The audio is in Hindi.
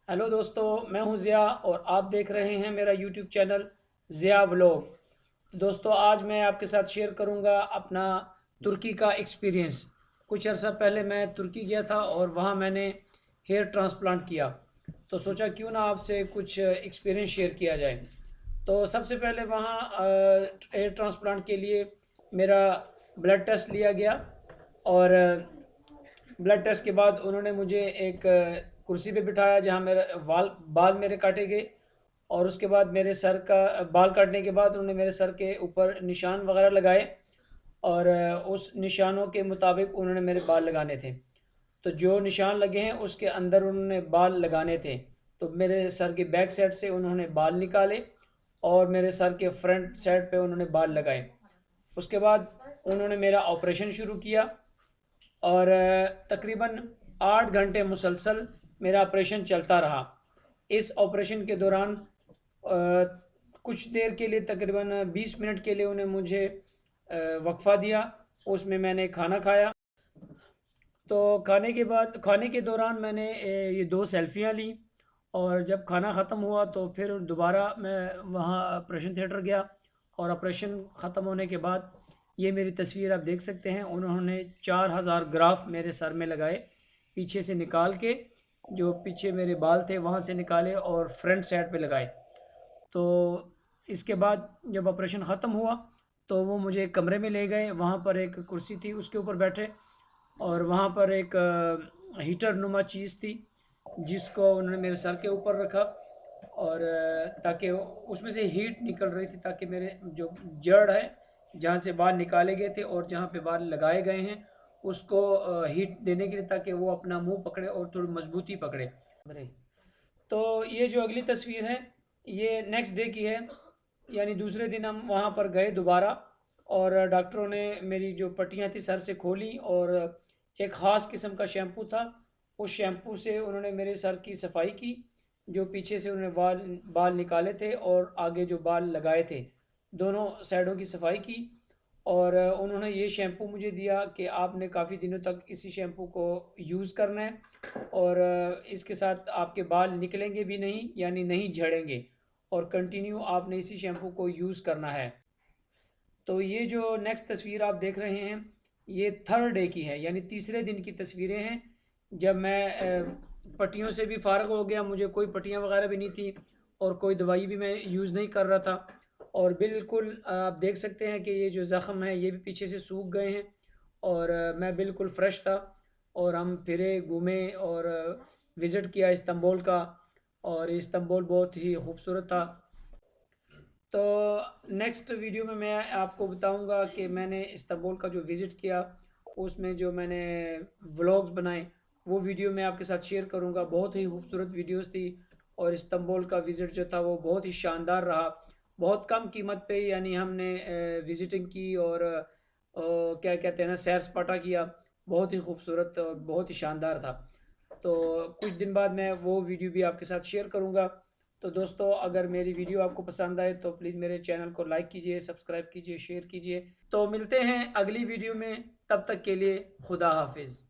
हेलो दोस्तों, मैं हूं ज़िया और आप देख रहे हैं मेरा यूट्यूब चैनल ज़िया व्लॉग। दोस्तों, आज मैं आपके साथ शेयर करूंगा अपना तुर्की का एक्सपीरियंस। कुछ अर्सा पहले मैं तुर्की गया था और वहां मैंने हेयर ट्रांसप्लांट किया। तो सोचा क्यों ना आपसे कुछ एक्सपीरियंस शेयर किया जाए। तो सबसे पहले वहाँ हेयर ट्रांसप्लांट के लिए मेरा ब्लड टेस्ट लिया गया। और ब्लड टेस्ट के बाद उन्होंने मुझे एक कुर्सी पे बिठाया जहाँ मेरे बाल बाल मेरे काटे गए। और उसके बाद मेरे सर का बाल काटने के बाद उन्होंने मेरे सर के ऊपर निशान वगैरह लगाए। और उस निशानों के मुताबिक उन्होंने मेरे बाल लगाने थे। तो जो निशान लगे हैं उसके अंदर उन्होंने बाल लगाने थे। तो मेरे सर के बैक साइड से उन्होंने बाल निकाले और मेरे सर के फ्रंट साइड पे उन्होंने बाल लगाए। उसके बाद उन्होंने मेरा ऑपरेशन शुरू किया। और तकरीबन 8 घंटे मुसलसल मेरा ऑपरेशन चलता रहा। इस ऑपरेशन के दौरान कुछ देर के लिए तकरीबन 20 मिनट के लिए उन्हें मुझे वक्फ़ा दिया। उसमें मैंने खाना खाया। तो खाने के दौरान मैंने ये 2 सेल्फियाँ ली। और जब खाना ख़त्म हुआ तो फिर दोबारा मैं वहाँ ऑपरेशन थिएटर गया। और ऑपरेशन ख़त्म होने के बाद ये मेरी तस्वीर आप देख सकते हैं। उन्होंने 4000 ग्राफ मेरे सर में लगाए, पीछे से निकाल के। जो पीछे मेरे बाल थे वहाँ से निकाले और फ्रंट साइड पे लगाए। तो इसके बाद जब ऑपरेशन ख़त्म हुआ तो वो मुझे एक कमरे में ले गए। वहाँ पर एक कुर्सी थी, उसके ऊपर बैठे। और वहाँ पर एक हीटर नुमा चीज़ थी जिसको उन्होंने मेरे सर के ऊपर रखा। और ताकि उसमें से हीट निकल रही थी, ताकि मेरे जो जड़ है जहाँ से बाल निकाले गए थे और जहाँ पे बाल लगाए गए हैं उसको हीट देने के लिए, ताकि वो अपना मुंह पकड़े और थोड़ी मजबूती पकड़े। तो ये जो अगली तस्वीर है ये नेक्स्ट डे की है, यानी दूसरे दिन हम वहाँ पर गए दोबारा। और डॉक्टरों ने मेरी जो पट्टियाँ थी सर से खोली और एक ख़ास किस्म का शैम्पू था, उस शैम्पू से उन्होंने मेरे सर की सफाई की। जो पीछे से उन्होंने बाल बाल निकाले थे और आगे जो बाल लगाए थे, दोनों साइडों की सफाई की। और उन्होंने ये शैम्पू मुझे दिया कि आपने काफ़ी दिनों तक इसी शैम्पू को यूज़ करना है। और इसके साथ आपके बाल निकलेंगे भी नहीं, यानी नहीं झड़ेंगे। और कंटिन्यू आपने इसी शैम्पू को यूज़ करना है। तो ये जो नेक्स्ट तस्वीर आप देख रहे हैं ये थर्ड डे की है, यानी तीसरे दिन की तस्वीरें हैं। जब मैं पट्टियों से भी फ़ारग हो गया, मुझे कोई पट्टियाँ वगैरह भी नहीं थी और कोई दवाई भी मैं यूज़ नहीं कर रहा था। और बिल्कुल आप देख सकते हैं कि ये जो ज़ख़म है ये भी पीछे से सूख गए हैं। और मैं बिल्कुल फ्रेश था। और हम फिरे घूमे और विज़िट किया इस्तांबुल का। और इस्तांबुल बहुत ही खूबसूरत था। तो नेक्स्ट वीडियो में मैं आपको बताऊंगा कि मैंने इस्तांबुल का जो विज़िट किया, उसमें जो मैंने व्लॉग्स बनाए वो वीडियो मैं आपके साथ शेयर करूंगा। बहुत ही खूबसूरत वीडियोस थी। और इस्तांबुल का विज़िट जो था वो बहुत ही शानदार रहा। बहुत कम कीमत पे यानी हमने विज़िटिंग की और क्या कहते हैं ना, सैर सपाटा किया। बहुत ही खूबसूरत और बहुत ही शानदार था। तो कुछ दिन बाद मैं वो वीडियो भी आपके साथ शेयर करूंगा। तो दोस्तों, अगर मेरी वीडियो आपको पसंद आए तो प्लीज़ मेरे चैनल को लाइक कीजिए, सब्सक्राइब कीजिए, शेयर कीजिए। तो मिलते हैं अगली वीडियो में, तब तक के लिए खुदा हाफिज़।